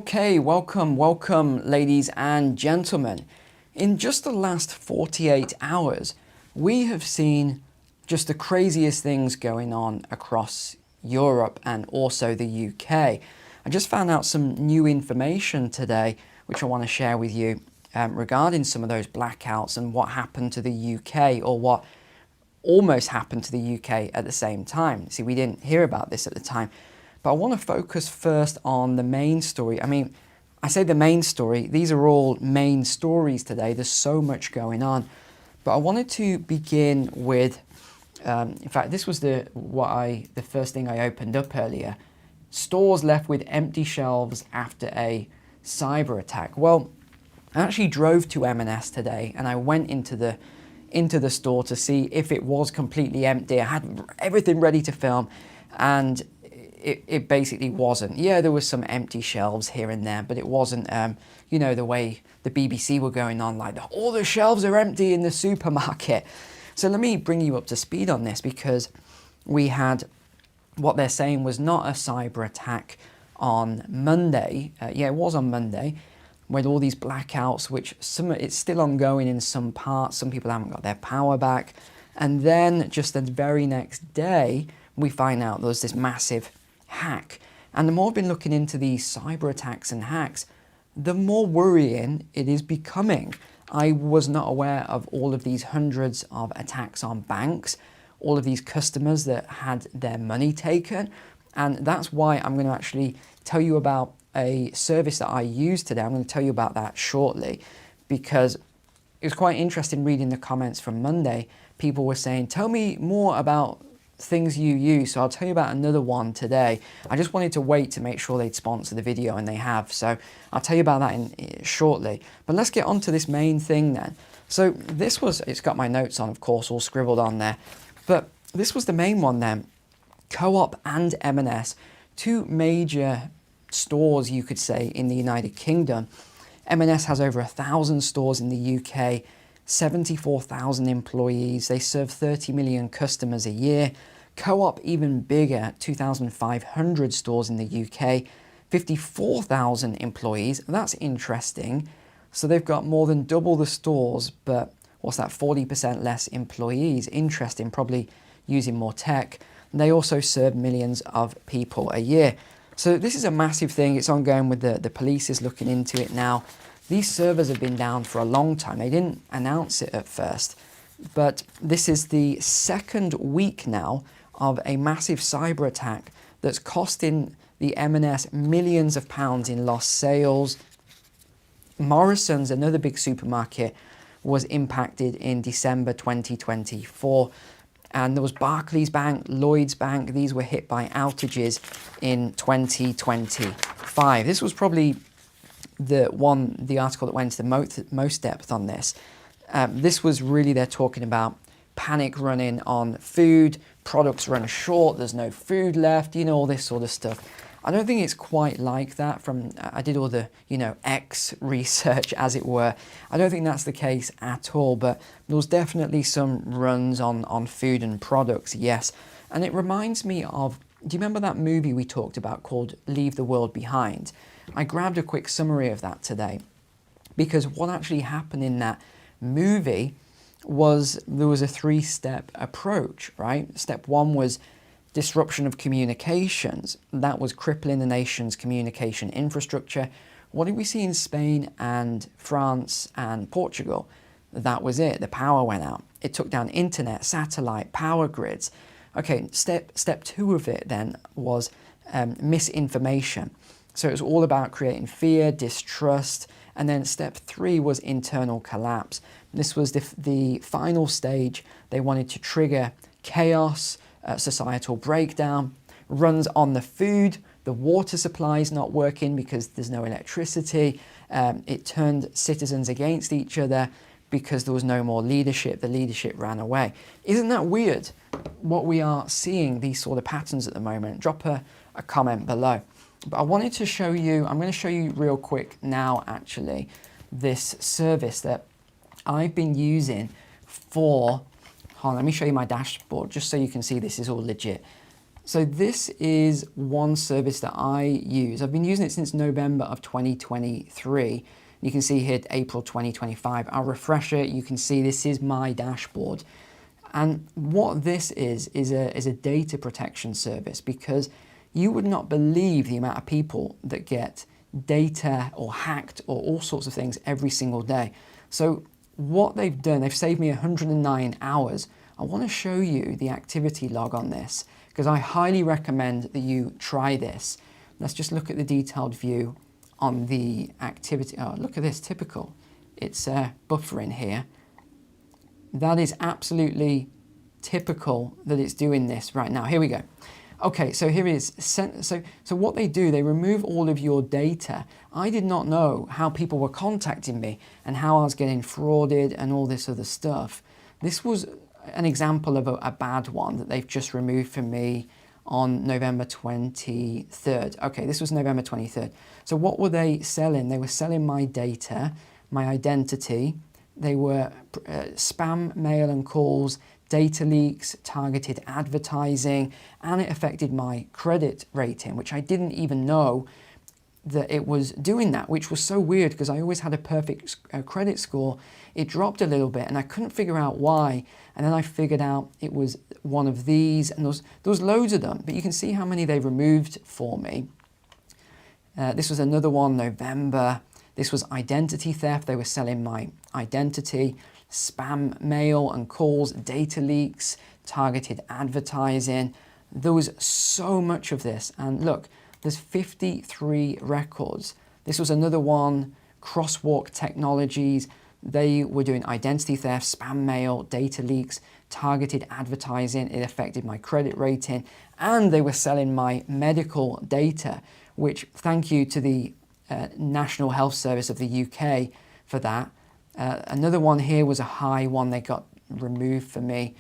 Okay, welcome ladies and gentlemen. In just the last 48 hours, we have seen just the craziest things going on across Europe and also the UK. I just found out some new information today, which I want to share with you regarding some of those blackouts and what happened to the UK, or what almost happened to the UK at the same time. See, we didn't hear about this at the time. But I want to focus first on the main story. I mean, I say the main story, these are all main stories today. There's so much going on. But I wanted to begin with, in fact, this was the first thing I opened up earlier. Stores left with empty shelves after a cyber attack. Well, I actually drove to M&S today and I went into the store to see if it was completely empty. I had everything ready to film, and it basically wasn't. Yeah, there was some empty shelves here and there, but it wasn't, the way the BBC were going on, like all the shelves are empty in the supermarket. So let me bring you up to speed on this, because we had what they're saying was not a cyber attack on Monday. It was on Monday, with all these blackouts, which it's still ongoing in some parts. Some people haven't got their power back. And then just the very next day, we find out there's this massive hack. And the more I've been looking into these cyber attacks and hacks, the more worrying it is becoming. I was not aware of all of these hundreds of attacks on banks, all of these customers that had their money taken. And that's why I'm going to actually tell you about a service that I used today. I'm going to tell you about that shortly, because it was quite interesting reading the comments from Monday. People were saying, tell me more about things you use. So I'll tell you about another one today. I just wanted to wait to make sure they'd sponsor the video, and they have. So I'll tell you about that shortly. But let's get on to this main thing then. So it's got my notes on, of course, all scribbled on there. But this was the main one then. Co-op and M&S, two major stores, you could say, in the United Kingdom. M&S has over 1,000 stores in the UK, 74,000 employees. They serve 30 million customers a year. Co-op even bigger, 2,500 stores in the UK, 54,000 employees. That's interesting. So they've got more than double the stores, but what's that, 40% less employees. Interesting, probably using more tech. They also serve millions of people a year. So this is a massive thing. It's ongoing with the police is looking into it now. These servers have been down for a long time. They didn't announce it at first, but this is the second week now of a massive cyber attack that's costing the M&S millions of pounds in lost sales. Morrison's, another big supermarket, was impacted in December 2024. And there was Barclays Bank, Lloyds Bank. These were hit by outages in 2025. This was probably the article that went into the most depth on this. This was really, they're talking about panic running on food, products run short, there's no food left, all this sort of stuff. I don't think it's quite like that. I did all the, X research, as it were. I don't think that's the case at all, but there was definitely some runs on food and products, yes. And it reminds me of, do you remember that movie we talked about called Leave the World Behind? I grabbed a quick summary of that today, because what actually happened in that movie was there was a three-step approach, right? Step one was disruption of communications. That was crippling the nation's communication infrastructure. What did we see in Spain and France and Portugal? That was it. The power went out. It took down internet, satellite, power grids. Okay, step two of it then was misinformation. So it was all about creating fear, distrust, and then step three was internal collapse. This was the final stage. They wanted to trigger chaos, societal breakdown, runs on the food, the water supply is not working because there's no electricity. It turned citizens against each other because there was no more leadership. The leadership ran away. Isn't that weird, what we are seeing, these sort of patterns at the moment? Drop a comment below. But I wanted to show you, I'm going to show you real quick now actually, this service that I've been using for, hold on, let me show you my dashboard just so you can see this is all legit. So this is one service that I use. I've been using it since November of 2023. You can see here April 2025. I'll refresh it. You can see this is my dashboard. And what this is a data protection service, because you would not believe the amount of people that get data or hacked or all sorts of things every single day. So what they've done, they've saved me 109 hours. I want to show you the activity log on this because I highly recommend that you try this. Let's just look at the detailed view on the activity. Oh, look at this, typical. It's buffering here. That is absolutely typical that it's doing this right now. Here we go. Okay, so here it is. So what they do, they remove all of your data. I did not know how people were contacting me and how I was getting frauded and all this other stuff. This was an example of a bad one that they've just removed from me on November 23rd. Okay, this was November 23rd. So what were they selling? They were selling my data, my identity. They were spam mail and calls, data leaks, targeted advertising, and it affected my credit rating, which I didn't even know that it was doing that, which was so weird because I always had a perfect credit score. It dropped a little bit and I couldn't figure out why. And then I figured out it was one of these, and there was loads of them, but you can see how many they removed for me. This was another one, November. This was identity theft. They were selling my identity, spam mail and calls, data leaks, targeted advertising. There was so much of this. And look, there's 53 records. This was another one, Crosswalk Technologies. They were doing identity theft, spam mail, data leaks, targeted advertising. It affected my credit rating. And they were selling my medical data, which thank you to the National Health Service of the UK for that. Another one here was a high one they got removed for me.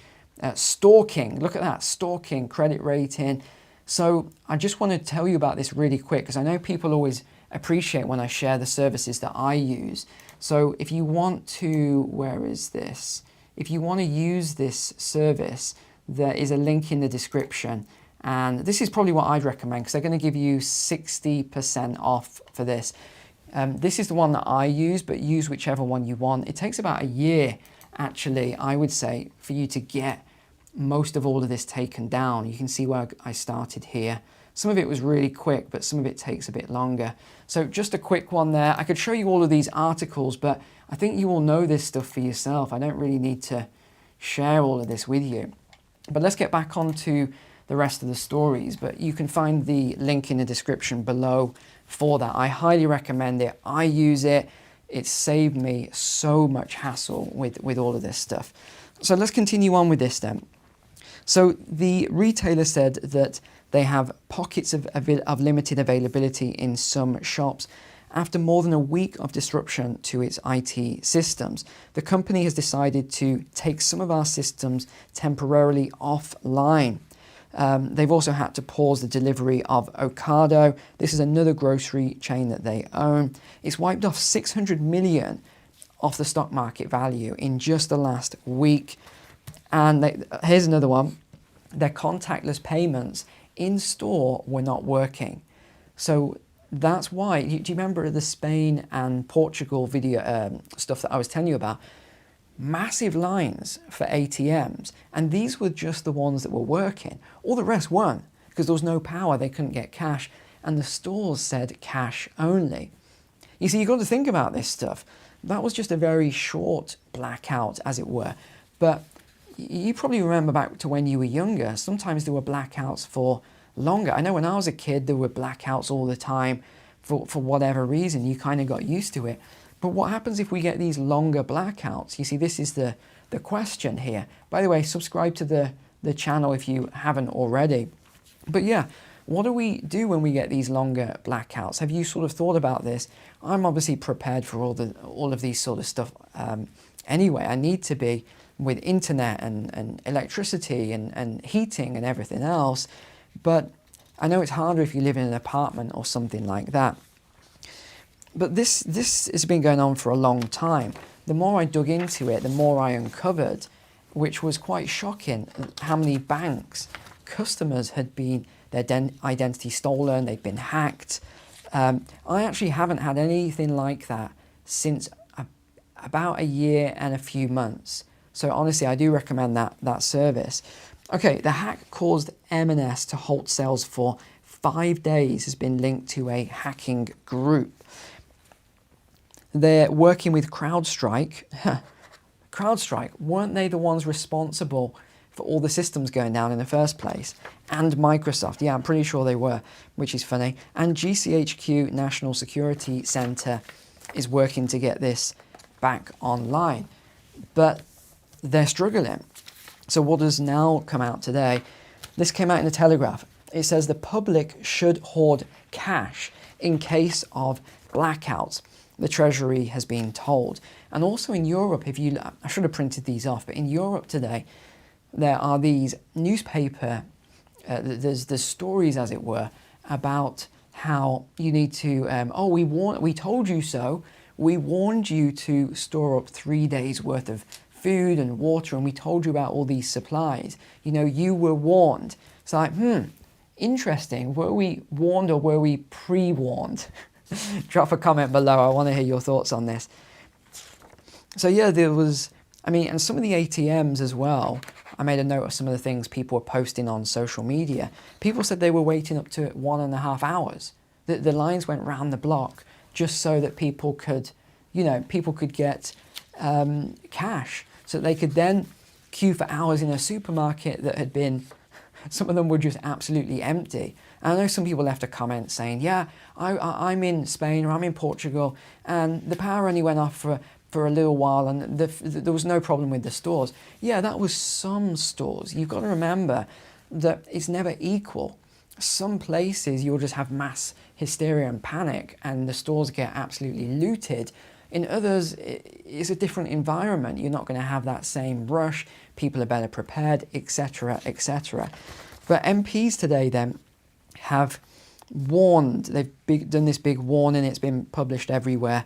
Stalking, look at that, stalking, credit rating. So I just want to tell you about this really quick because I know people always appreciate when I share the services that I use. So if you want to, where is this? If you want to use this service, there is a link in the description. And this is probably what I'd recommend because they're going to give you 60% off for this. This is the one that I use, but use whichever one you want. It takes about a year, actually, I would say, for you to get most of all of this taken down. You can see where I started here. Some of it was really quick, but some of it takes a bit longer. So just a quick one there. I could show you all of these articles, but I think you all know this stuff for yourself. I don't really need to share all of this with you. But let's get back onto the rest of the stories, but you can find the link in the description below for that. I highly recommend it. I use it. It's saved me so much hassle with all of this stuff. So let's continue on with this then. So the retailer said that they have pockets of limited availability in some shops. After more than a week of disruption to its IT systems, the company has decided to take some of our systems temporarily offline. They've also had to pause the delivery of Ocado. This is another grocery chain that they own. It's wiped off 600 million off the stock market value in just the last week. And here's another one. Their contactless payments in store were not working. So that's why. Do you remember the Spain and Portugal video stuff that I was telling you about? Massive lines for ATMs, and these were just the ones that were working. All the rest weren't because there was no power, they couldn't get cash, and the stores said cash only. You see, you've got to think about this stuff. That was just a very short blackout, as it were. But you probably remember back to when you were younger, sometimes there were blackouts for longer. I know when I was a kid, there were blackouts all the time for whatever reason. You kind of got used to it. But what happens if we get these longer blackouts? You see, this is the question here. By the way, subscribe to the channel if you haven't already. But yeah, what do we do when we get these longer blackouts? Have you sort of thought about this? I'm obviously prepared for all of these sort of stuff anyway. I need to be with internet and electricity and heating and everything else. But I know it's harder if you live in an apartment or something like that. But this has been going on for a long time. The more I dug into it, the more I uncovered, which was quite shocking, how many banks customers had been their identity stolen, they'd been hacked. I actually haven't had anything like that since about a year and a few months. So honestly, I do recommend that service. Okay, the hack caused M&S to halt sales for 5 days, has been linked to a hacking group. They're working with CrowdStrike. CrowdStrike, weren't they the ones responsible for all the systems going down in the first place? And Microsoft, yeah, I'm pretty sure they were, which is funny. And GCHQ, National Security Center, is working to get this back online. But they're struggling. So what has now come out today? This came out in the Telegraph. It says the public should hoard cash in case of blackouts. The Treasury has been told. And also in Europe, I should have printed these off, but in Europe today, there are these newspaper, there's stories, as it were, about how you need to, we told you so. We warned you to store up 3 days worth of food and water, and we told you about all these supplies. You know, you were warned. It's like, interesting. Were we warned or were we pre-warned? Drop a comment below. I want to hear your thoughts on this. So yeah, there was, and some of the ATMs as well. I made a note of some of the things people were posting on social media. People said they were waiting up to 1.5 hours. The lines went round the block just so that people could get cash, so that they could then queue for hours in a supermarket that had been, some of them were just absolutely empty. And I know some people left a comment saying, yeah, I'm in Spain or I'm in Portugal and the power only went off for a little while and there was no problem with the stores. Yeah, that was some stores. You've got to remember that it's never equal. Some places you'll just have mass hysteria and panic and the stores get absolutely looted. In others, it's a different environment. You're not going to have that same rush. People are better prepared, etc., etc. But MPs today then have warned, they've done this big warning, it's been published everywhere,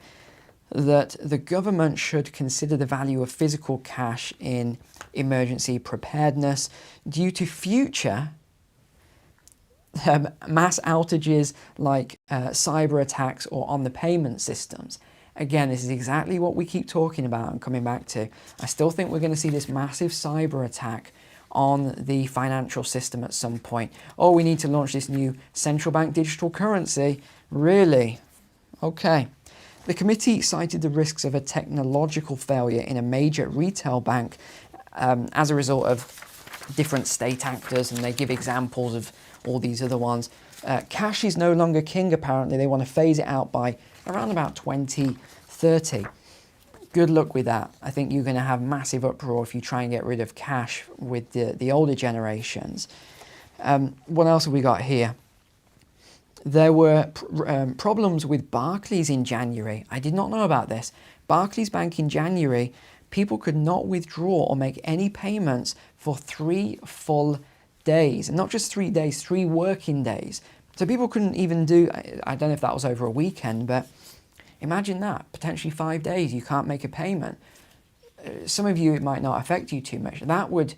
that the government should consider the value of physical cash in emergency preparedness due to future mass outages like cyber attacks or on the payment systems. Again, this is exactly what we keep talking about and coming back to. I still think we're going to see this massive cyber attack on the financial system at some point. Oh, we need to launch this new central bank digital currency. Really? Okay. The committee cited the risks of a technological failure in a major retail bank as a result of different state actors, and they give examples of all these other ones. Cash is no longer king, apparently. They want to phase it out by around about 2030. Good luck with that. I think you're going to have massive uproar if you try and get rid of cash with the older generations. What else have we got here? There were problems with Barclays in January. I did not know about this. Barclays Bank in January, people could not withdraw or make any payments for 3 full days. And not just 3 days, 3 working days. So people couldn't even do, I don't know if that was over a weekend, but imagine that, potentially 5 days, you can't make a payment. Some of you, it might not affect you too much. That would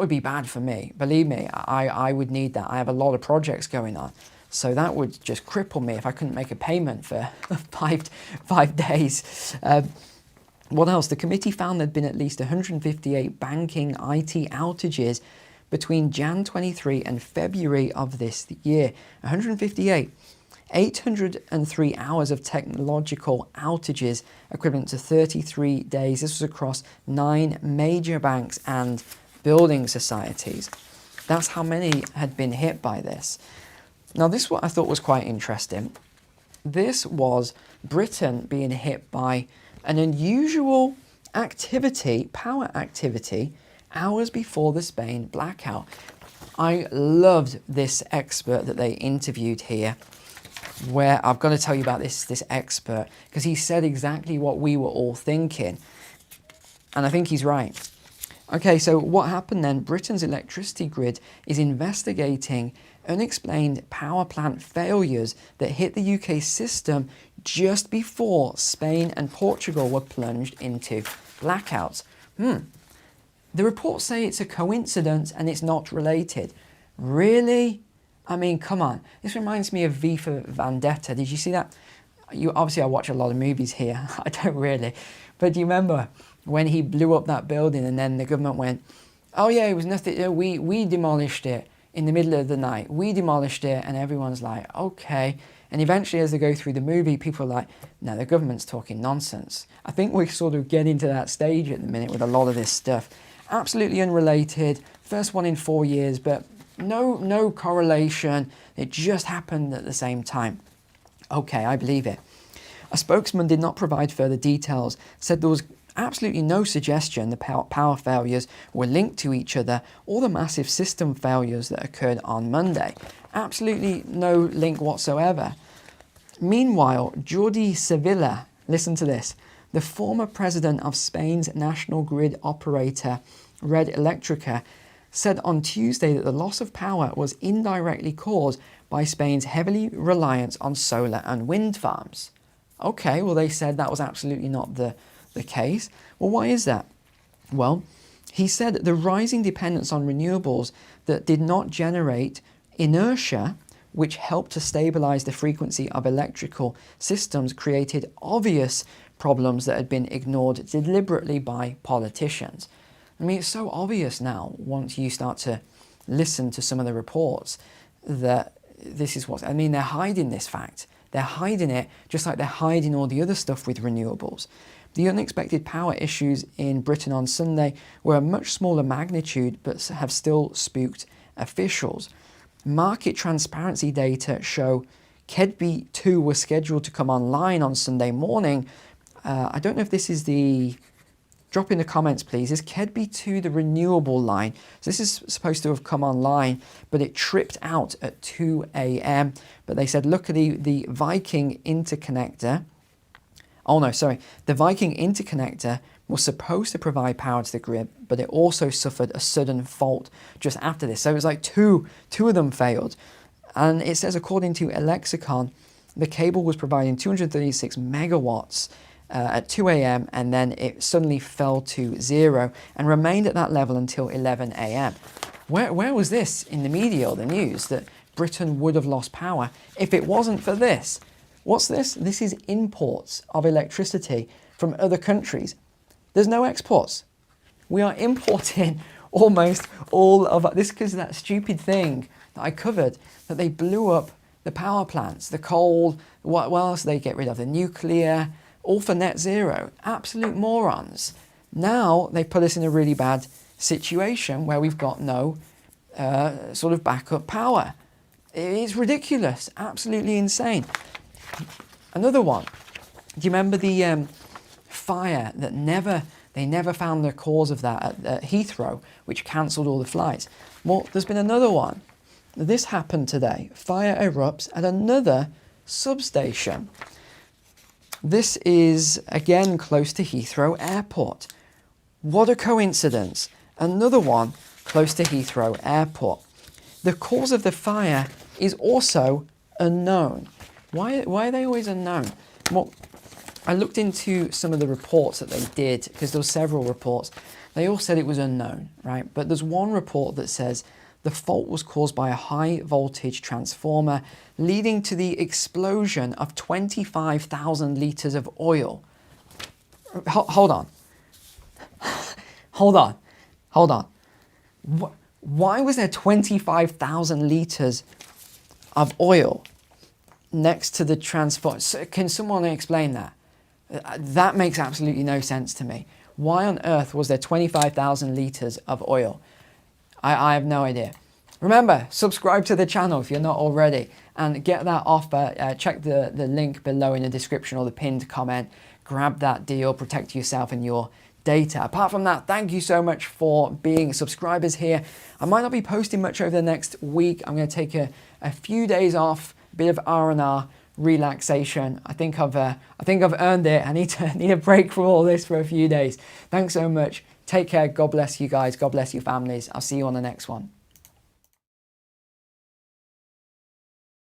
be bad for me. Believe me, I would need that. I have a lot of projects going on. So that would just cripple me if I couldn't make a payment for 5 days. What else? The committee found there'd been at least 158 banking IT outages between Jan 23 and February of this year. 158. 803 hours of technological outages, equivalent to 33 days. This was across 9 major banks and building societies. That's how many had been hit by this. Now, this is what I thought was quite interesting. This was Britain being hit by an unusual activity, power activity, hours before the Spain blackout. I loved this expert that they interviewed here, where I've got to tell you about this expert, because he said exactly what we were all thinking. And I think he's right. Okay, so what happened then? Britain's electricity grid is investigating unexplained power plant failures that hit the UK system just before Spain and Portugal were plunged into blackouts. The reports say it's a coincidence and it's not related. Really? I mean, come on. This reminds me of V for Vendetta. Did you see that? Obviously, I watch a lot of movies here. I don't really. But do you remember when he blew up that building and then the government went, oh yeah, it was nothing. We demolished it in the middle of the night. We demolished it. And everyone's like, okay. And eventually, as they go through the movie, people are like, no, the government's talking nonsense. I think we're sort of getting to that stage at the minute with a lot of this stuff. Absolutely unrelated. First one in 4 years, but no correlation. It just happened at the same time. Okay, I believe it. A spokesman did not provide further details, said there was absolutely no suggestion the power failures were linked to each other or the massive system failures that occurred on Monday. Absolutely no link whatsoever. Meanwhile, Jordi Sevilla, listen to this, the former president of Spain's national grid operator, Red Electrica, said on Tuesday that the loss of power was indirectly caused by Spain's heavily reliance on solar and wind farms. Okay, well, they said that was absolutely not the case. Well, why is that? Well, he said the rising dependence on renewables that did not generate inertia, which helped to stabilize the frequency of electrical systems, created obvious problems that had been ignored deliberately by politicians. I mean, it's so obvious now, once you start to listen to some of the reports, that this is what, I mean, they're hiding this fact. They're hiding it just like they're hiding all the other stuff with renewables. The unexpected power issues in Britain on Sunday were a much smaller magnitude, but have still spooked officials. Market transparency data show Kedby 2 was scheduled to come online on Sunday morning. I don't know if this is the... Drop in the comments, please. Is Kedby 2 the renewable line? So this is supposed to have come online, but it tripped out at 2 a.m. But they said, look at the Viking interconnector. Oh no, sorry. The Viking interconnector was supposed to provide power to the grid, but it also suffered a sudden fault just after this. So it was like two of them failed. And it says, according to Lexicon, the cable was providing 236 megawatts at 2 a.m. and then it suddenly fell to 0 and remained at that level until 11 a.m. Where was this in the media or the news that Britain would have lost power if it wasn't for this? What's this? This is imports of electricity from other countries. There's no exports. We are importing almost all of this because of that stupid thing that I covered, that they blew up the power plants, the coal, what else did they get rid of? The nuclear, all for net zero. Absolute morons. Now they put us in a really bad situation where we've got no sort of backup power. It's ridiculous, absolutely insane. Another one. Do you remember the fire that they never found the cause of that at Heathrow, which cancelled all the flights? Well, there's been another one. This happened today. Fire erupts at another substation. This is, again, close to Heathrow Airport. What a coincidence. Another one close to Heathrow Airport. The cause of the fire is also unknown. Why are they always unknown? Well, I looked into some of the reports that they did, because there were several reports. They all said it was unknown, right? But there's one report that says the fault was caused by a high voltage transformer, leading to the explosion of 25,000 litres of oil. Hold on. Hold on. Why was there 25,000 litres of oil next to the transformer? Can someone explain that? That makes absolutely no sense to me. Why on earth was there 25,000 litres of oil? I have no idea. Remember, subscribe to the channel if you're not already, and get that offer. Check the link below in the description or the pinned comment. Grab that deal, protect yourself and your data. Apart from that, thank you so much for being subscribers here. I might not be posting much over the next week. I'm going to take a few days off, a bit of R&R, relaxation. I think I've earned it. I need a break from all this for a few days. Thanks so much. Take care. God bless you guys. God bless your families. I'll see you on the next one.